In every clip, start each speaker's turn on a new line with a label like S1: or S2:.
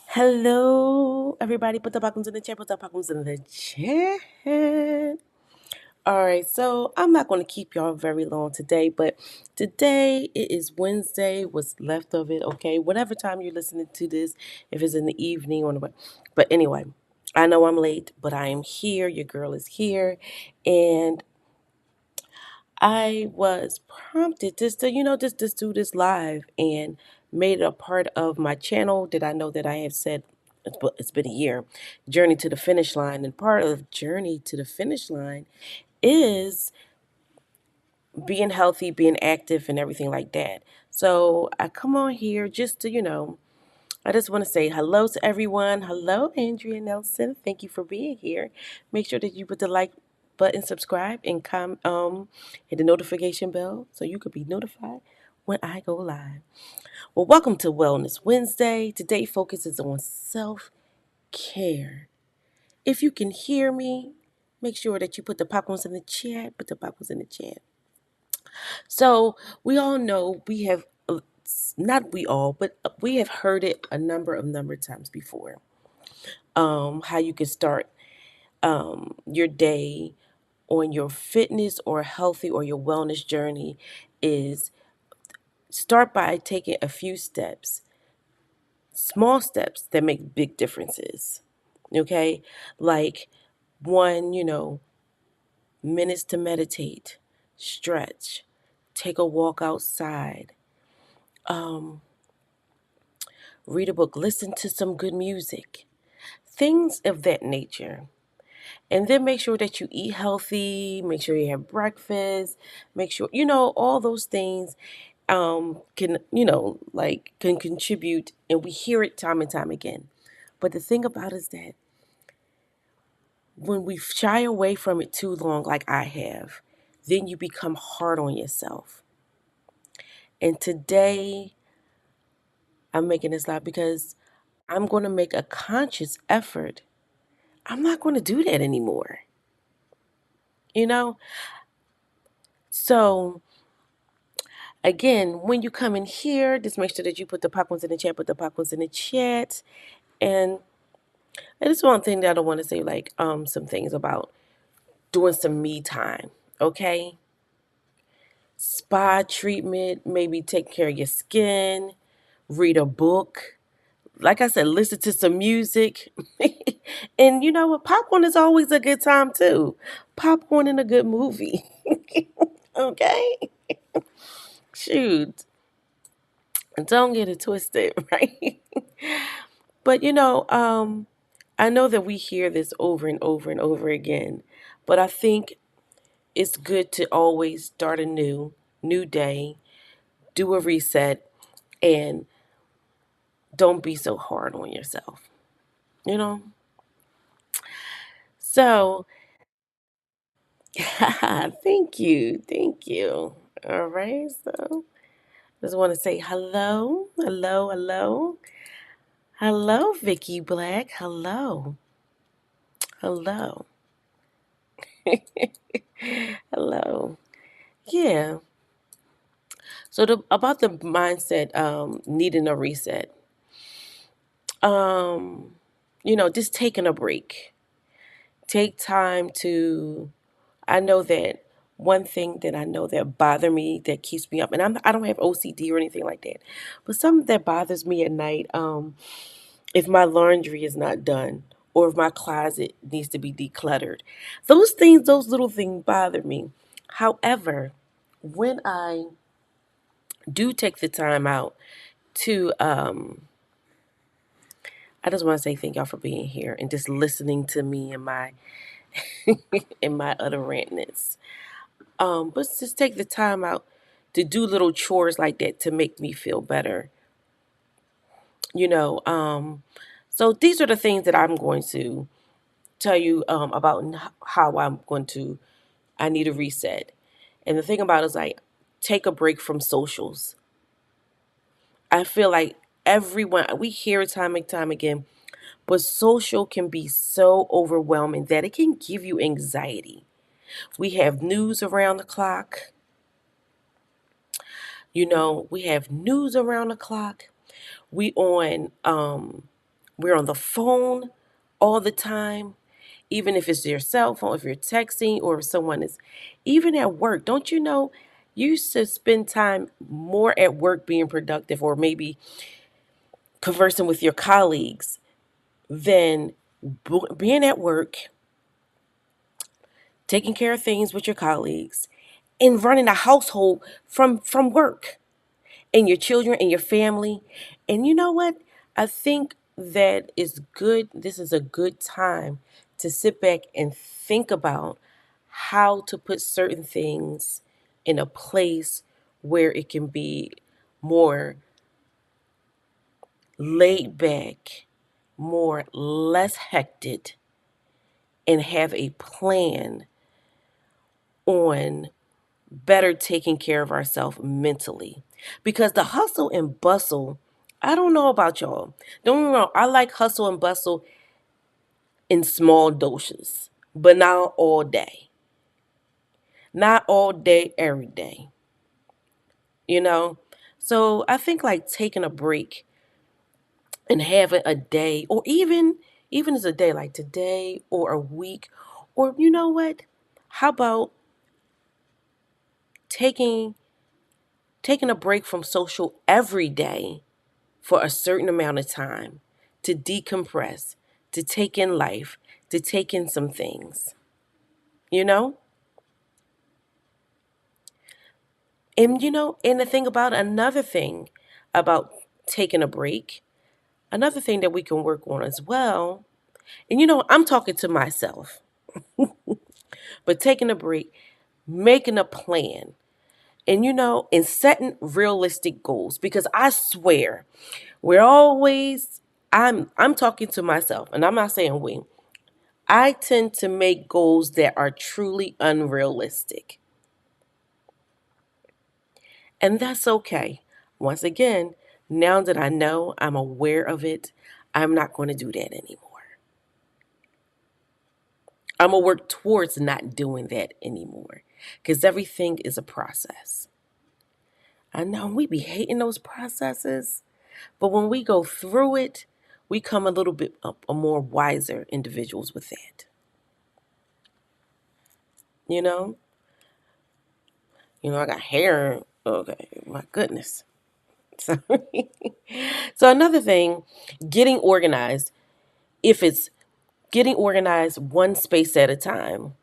S1: Hello, everybody. Put the buttons in the chat. Put the buttons in the chat. All right, so I'm not going to keep y'all very long today, but today it is Wednesday. What's left of it? Okay, whatever time you're listening to this, if it's in the evening or what. But anyway, I know I'm late, but I am here. Your girl is here, and I was prompted just to, just do this live and made it a part of my channel. Did I know that I have said it's been a year, Journey to the Finish Line, and part of Journey to the Finish Line is being healthy, being active, and everything like that. So I come on here just to, I just want to say hello to everyone. Hello, Andrea Nelson. Thank you for being here. Make sure that you put the like button, subscribe, and hit the notification bell so you could be notified when I go live. Well, welcome to Wellness Wednesday. Today focuses on self-care. If you can hear me, make sure that you put the popcorns in the chat. Put the popcorns in the chat. So we all know we have not we all, but we have heard it a number of times before. How you can start your day on your fitness or healthy or your wellness journey is start by taking a few steps, small steps that make big differences. Okay, like one, minutes to meditate, stretch, take a walk outside, um, read a book, listen to some good music, things of that nature. And then make sure that you eat healthy, make sure you have breakfast, make sure, all those things can, can contribute. And we hear it time and time again. But the thing about it is that when we shy away from it too long, like I have, then you become hard on yourself. And today I'm making this live because I'm going to make a conscious effort. I'm not going to do that anymore. You know? So, again, when you come in here, just make sure that you put the popcorns in the chat, put the popcorns in the chat. And it's one thing that I want to say, like, some things about doing some me time, okay? Spa treatment, maybe take care of your skin, read a book. Like I said, listen to some music. And you know what? Popcorn is always a good time, too. Popcorn in a good movie. Okay? Shoot. Don't get it twisted, right? But I know that we hear this over and over and over again, but I think it's good to always start a new day, do a reset, and don't be so hard on yourself, you know? So, thank you. Thank you. All right. So, just want to say hello, hello, hello. Hello, Vicky Black. Hello. Hello. Hello. Yeah. So about the mindset, needing a reset. Um, just taking a break. Take time to. I know that one thing that I know that bother me that keeps me up, and I don't have OCD or anything like that, but something that bothers me at night. If my laundry is not done or if my closet needs to be decluttered, those little things bother me. However, when I do take the time out to I just want to say thank y'all for being here and just listening to me and my and my utter rantness. But just take the time out to do little chores like that to make me feel better. You know, so these are the things that I'm going to tell you about how I need a reset. And the thing about it is like take a break from socials. I feel like everyone we hear it time and time again. But social can be so overwhelming that it can give you anxiety. We have news around the clock. We have news around the clock. We on we're on the phone all the time, even if it's your cell phone, if you're texting, or if someone is, even at work. Don't you know you should spend time more at work being productive, or maybe conversing with your colleagues, than being at work, taking care of things with your colleagues, and running a household from work, and your children and your family. And you know what? I think that is good. This is a good time to sit back and think about how to put certain things in a place where it can be more laid back, more less hectic, and have a plan on better taking care of ourselves mentally. Because the hustle and bustle, I don't know about y'all. Don't get me wrong, I like hustle and bustle in small doses, but not all day. Not all day, every day. You know? So I think like taking a break and having a day, or even as a day like today, or a week, or you know what? How about taking taking a break from social every day for a certain amount of time to decompress, to take in life, to take in some things, you know? And the thing about another thing about taking a break, another thing that we can work on as well, and I'm talking to myself, but taking a break, making a plan, and setting realistic goals, because I swear we're always I'm talking to myself, and I'm not saying we. I tend to make goals that are truly unrealistic. And that's okay. Once again, now that I know, I'm aware of it, I'm not going to do that anymore. I'm going to work towards not doing that anymore, because everything is a process. I know we be hating those processes, but when we go through it, we come a little bit a more wiser individuals with that. You know? I got hair. Okay, my goodness. So, so another thing, getting organized. If it's getting organized one space at a time,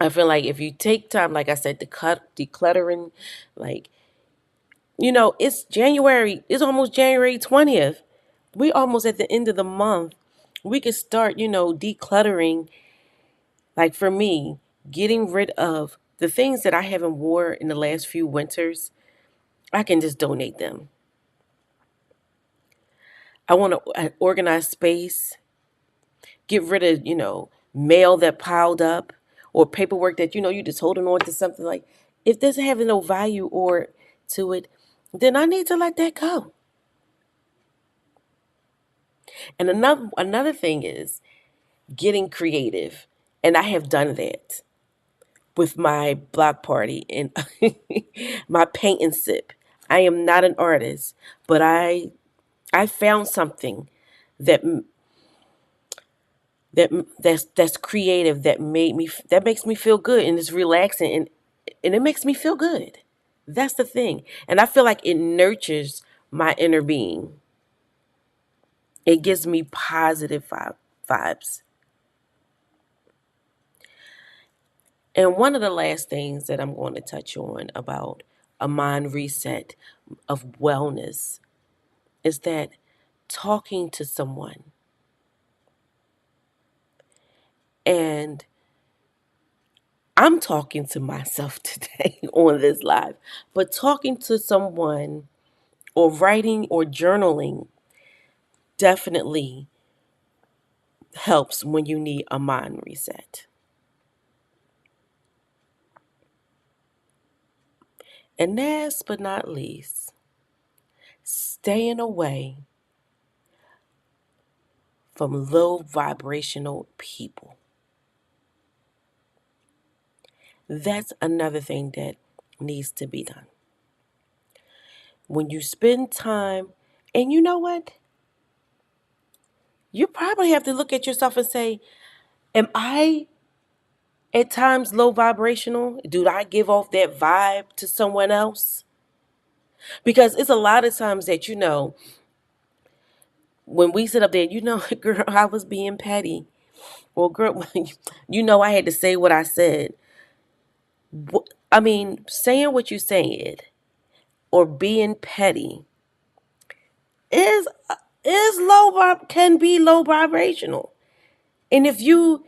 S1: I feel like if you take time, like I said, to cut decluttering, like it's January. It's almost January 20th. We almost at the end of the month. We could start, decluttering. Like for me, getting rid of the things that I haven't wore in the last few winters. I can just donate them. I want to organize space, get rid of, mail that piled up, or paperwork that, you just holding on to something. Like, if this having no value or to it, then I need to let that go. And another thing is getting creative. And I have done that with my block party and my paint and sip. I am not an artist, but I found something that that that's creative, that makes me feel good, and it's relaxing, and it makes me feel good. That's the thing. And I feel like it nurtures my inner being. It gives me positive vibes. And one of the last things that I'm going to touch on about a mind reset of wellness is that talking to someone, and I'm talking to myself today on this live, but talking to someone or writing or journaling definitely helps when you need a mind reset. And last but not least, staying away from low vibrational people. That's another thing that needs to be done. When you spend time, And you know what? You probably have to look at yourself and say, am I at times low vibrational? Do I give off that vibe to someone else? Because it's a lot of times that, when we sit up there, girl, I was being petty. Well, girl, I had to say what I said. I mean, saying what you said or being petty is can be low vibrational. And if you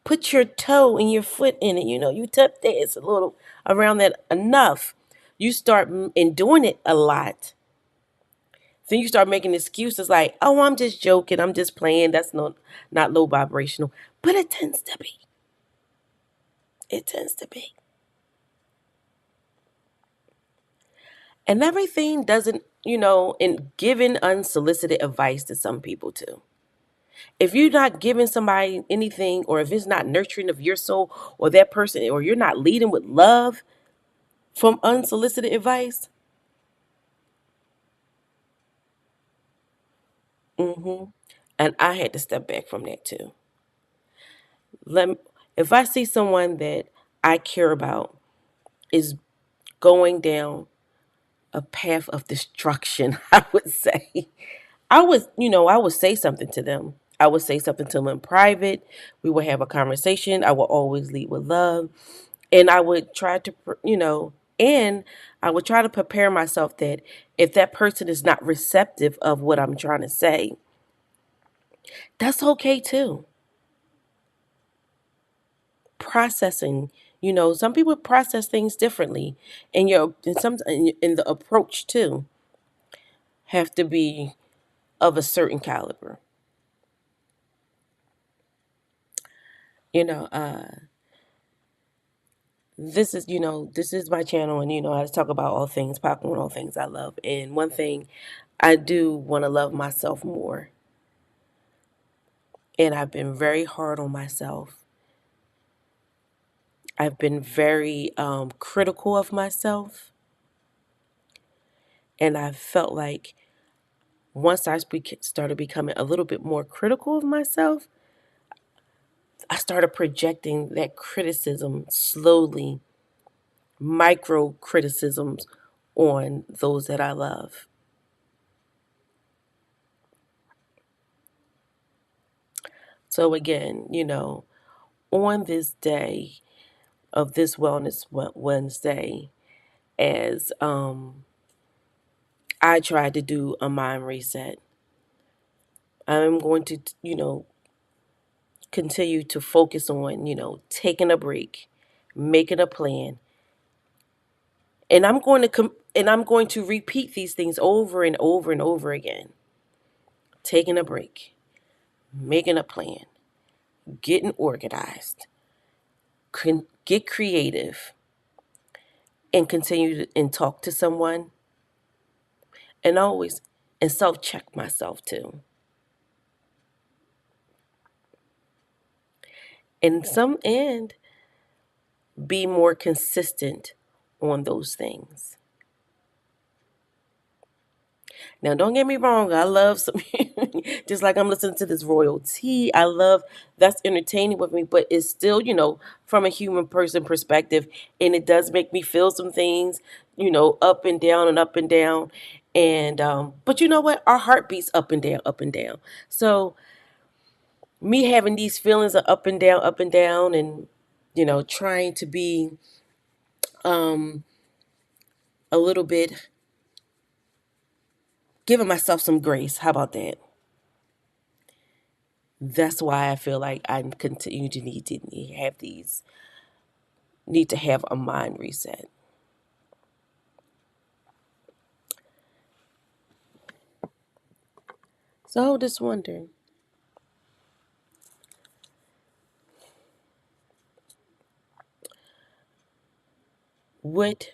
S1: put your toe and your foot in it, you tap dance a little around that enough, you start and doing it a lot. Then you start making excuses like, "Oh, I'm just joking. I'm just playing. That's not low vibrational." But it tends to be. It tends to be. And everything doesn't, and giving unsolicited advice to some people too. If you're not giving somebody anything, or if it's not nurturing of your soul or that person, or you're not leading with love from unsolicited advice, and I had to step back from that too. Let me, if I see someone that I care about is going down a path of destruction, I would say, I would say something to them. I would say something to them in private. We would have a conversation. I would always lead with love. And I would try to, and I would try to prepare myself that if that person is not receptive of what I'm trying to say, that's okay too. Processing, some people process things differently, and and the approach too have to be of a certain caliber. You know, this is my channel, and I talk about all things popcorn, all things I love. And one thing, I do want to love myself more, and I've been very hard on myself. I've been very critical of myself, and I felt like once started becoming a little bit more critical of myself, I started projecting that criticism slowly, micro criticisms on those that I love. So again, on this day of this Wellness Wednesday, as I tried to do a mind reset, I'm going to, continue to focus on, taking a break, making a plan, and I'm going to repeat these things over and over and over again. Taking a break, making a plan, getting organized, get creative, and continue and talk to someone, and always and self check myself too. And be more consistent on those things. Now, don't get me wrong, I love some, just like I'm listening to this royalty. I love that's entertaining with me, but it's still, from a human person perspective, and it does make me feel some things, up and down and up and down. And, but you know what? Our heart beats up and down, up and down. So, me having these feelings of up and down, and, trying to be a little bit, giving myself some grace. How about that? That's why I feel like I continue to need to have a mind reset. So I just wondering, what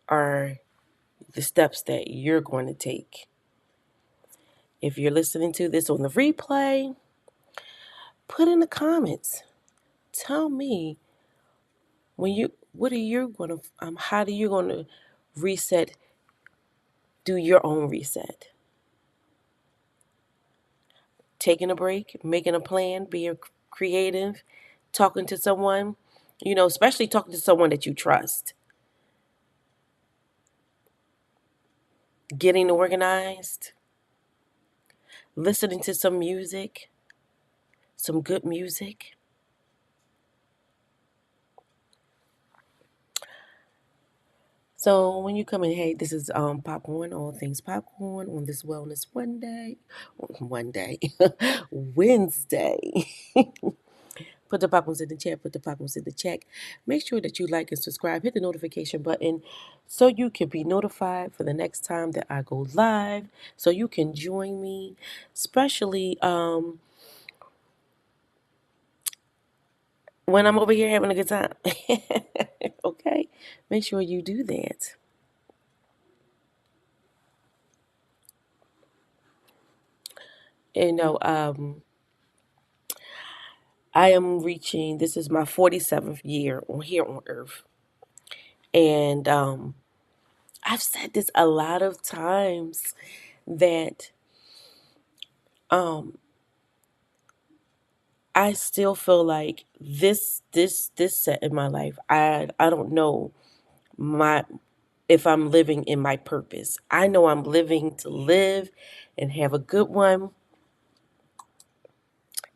S1: are the steps that you're going to take? If you're listening to this on the replay, put in the comments. Tell me what are you going to, how are you going to reset, do your own reset? taking a break, making a plan, being creative, talking to someone, especially talking to someone that you trust, getting organized, listening to some music, some good music. So when you come in, hey, this is popcorn, all things popcorn on this Wellness one day, Wednesday. Put the popcorns in the chat. Put the popcorns in the chat. Make sure that you like and subscribe. Hit the notification button so you can be notified for the next time that I go live. So you can join me, especially when I'm over here having a good time. Okay, make sure you do that. You know, I am reaching. This is my 47th year on here on Earth, and I've said this a lot of times that um I still feel like this set in my life. I don't know my if I'm living in my purpose. I know I'm living to live and have a good one.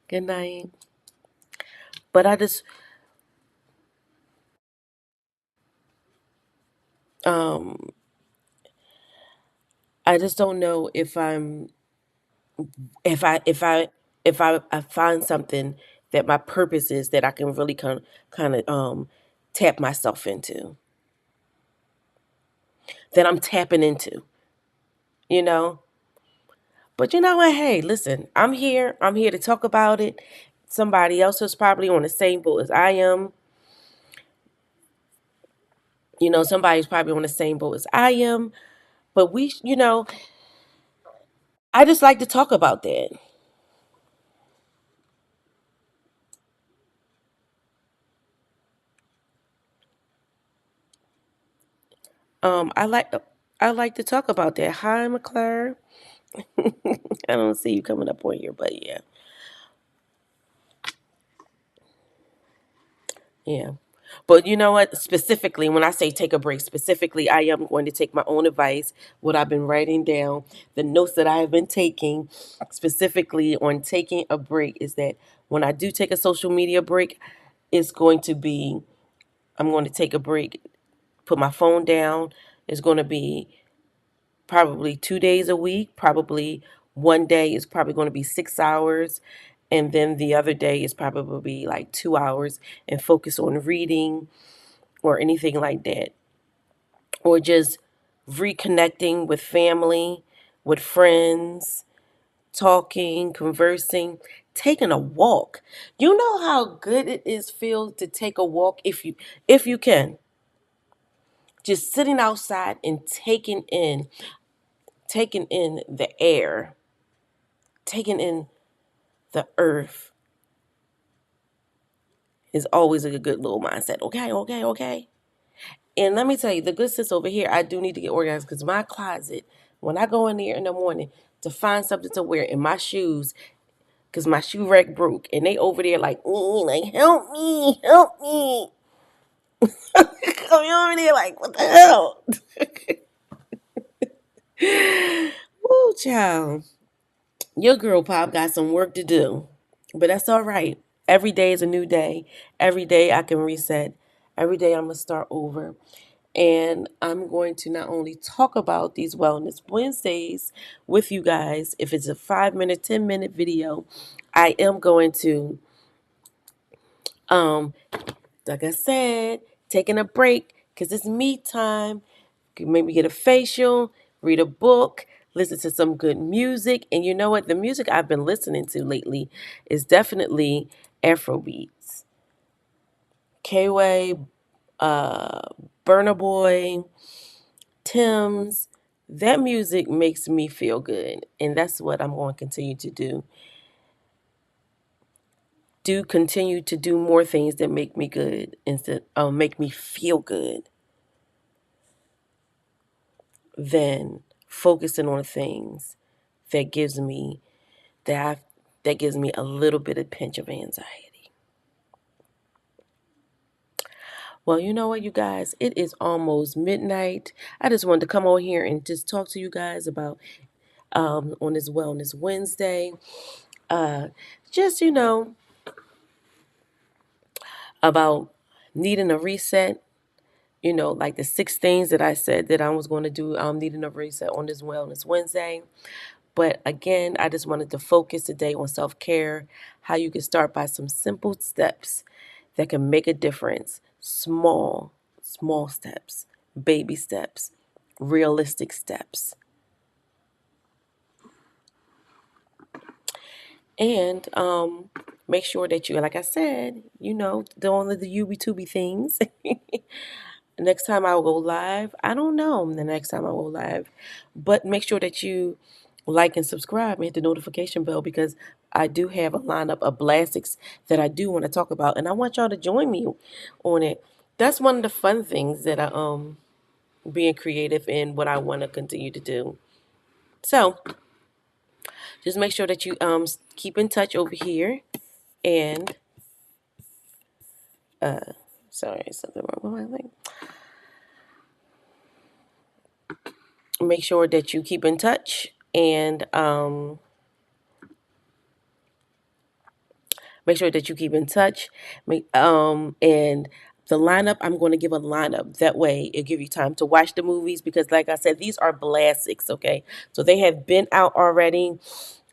S1: Good night. But um I just don't know if I if I I find something that my purpose is that I can really kind of tap myself into. That I'm tapping into, you know? But you know what? Hey, listen, I'm here. I'm here to talk about it. Somebody else is probably on the same boat as I am. Somebody's probably on the same boat as I am. But I just like to talk about that. I like to talk about that. Hi, McClure. I don't see you coming up on here, but yeah, yeah. But you know what? Specifically, when I say take a break, specifically, I am going to take my own advice, what I've been writing down, the notes that I have been taking, specifically on taking a break, is that when I do take a social media break, it's going to be, I'm going to take a break, put my phone down. It's going to be probably 2 days a week. Probably one day is probably going to be 6 hours. And then the other day is probably like 2 hours and focus on reading or anything like that, or just reconnecting with family, with friends, talking, conversing, taking a walk. You know how good it is feel to take a walk if you can. Just sitting outside and taking in the air, taking in the earth is always a good little mindset. Okay, okay, okay. And let me tell you, the good sis over here, I do need to get organized because my closet, when I go in there in the morning to find something to wear in my shoes, because my shoe rack broke, and they over there like help me, help me. Come over there like, what the hell? Woo, child. Your girl pop got some work to do, but that's all right. Every day is a new day. Every day I can reset. Every day I'm going to start over. And I'm going to not only talk about these Wellness Wednesdays with you guys, if it's a 5 minute, 10-minute video, I am going to, um, like I said, taking a break because it's me time. Maybe get a facial, read a book, listen to some good music. And you know what? The music I've been listening to lately is definitely Afro beats. K-Way, uh, Burna Boy, Tim's. That music makes me feel good. And that's what I'm going to continue to do. Continue to do more things that make me good instead make me feel good than focusing on things that gives me that that gives me a little bit of pinch of anxiety. Well, you know what, you guys? It is almost midnight. I just wanted to come on here and just talk to you guys about on this Wellness Wednesday. Uh, just, about needing a reset. Like the 6 things that I said that I was going to do, needing a reset on this Wellness Wednesday. But again, I just wanted to focus today on self care, how you can start by some simple steps that can make a difference. Small steps, baby steps, realistic steps. And make sure that you, like I said, do all of the UB Tubi things. Next time I will go live, I don't know the next time I will live, but make sure that you like and subscribe and hit the notification bell because I do have a lineup of blastics that I do want to talk about, and I want y'all to join me on it. That's one of the fun things that I being creative in what I want to continue to do. So just make sure that you keep in touch over here and sorry, something wrong with my thing. Make sure that you keep in touch and make sure that you keep in touch. And the lineup, I'm going to give a lineup. That way, it'll give you time to watch the movies because, like I said, these are classics. Okay, so they have been out already.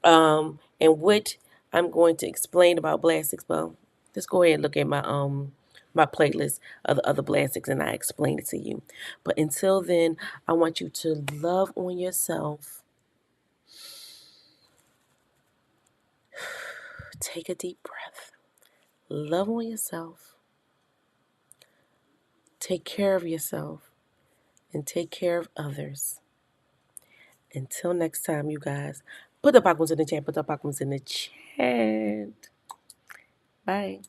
S1: And what I'm going to explain about Blastics, well, just go ahead and look at my playlist of the other Blastics, and I explain it to you. But until then, I want you to love on yourself. Take a deep breath. Love on yourself. Take care of yourself and take care of others. Until next time, you guys, put the popcorns in the chat. Put the popcorns in the chat. Bye.